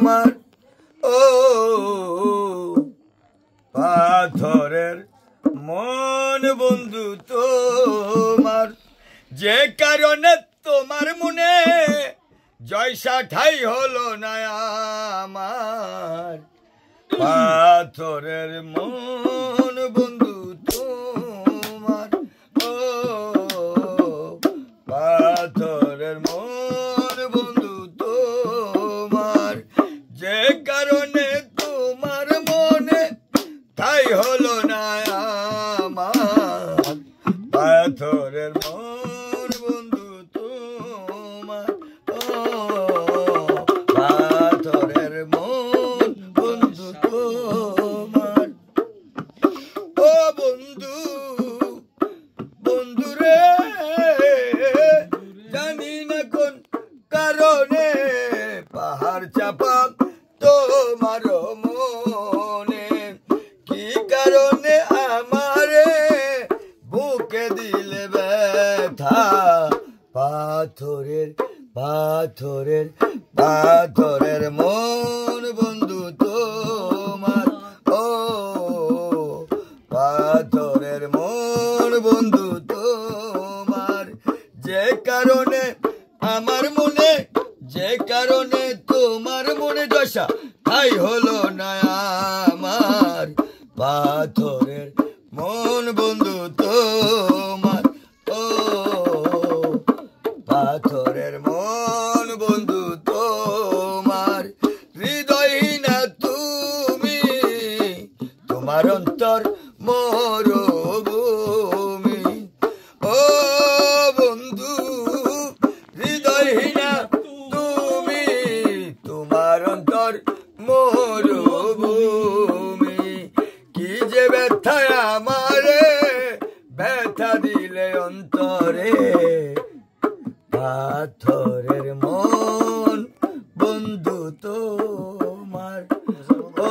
তোমার ও পাথরের মন বন্ধু তোমার যে কারণে তোমার মনে জয়সা ঠাই হলো না আমার পাথরের মন বন্ধু তোমার ও পাথরের মন বন্ধু তোমার যে কারণে তোমার মনে ঠাই হলো না আমার পাথরের মন বন্ধু তোমার ও পাথরের মন বন্ধু তোমার ও বন্ধু বন্ধু রে জানি না কোন কারণে পাহাড় চাপা তোমার মনে কি কারণে আমারে বুকে দিলে ব্যথা পাথরের পাথরের পাথরের মন বন্ধু তোমার ও পাথরের মন বন্ধু তোমার যে কারণে আমার মনে যে কারণে তোমার মনে দশা তাই হলো না আমার পাথরের মন বন্ধু তোমার ও পাথরের মন বন্ধু তোমার হৃদয়হীনা তুমি তোমার অন্তর মরুভূমি ও বন্ধু হৃদয়হীনা তুমি তোমার অন্তর মরুভূমি কি যে ব্যথায় আমারে ব্যথা দিলে অন্তরে পাথরের মন বন্ধু তোমার ও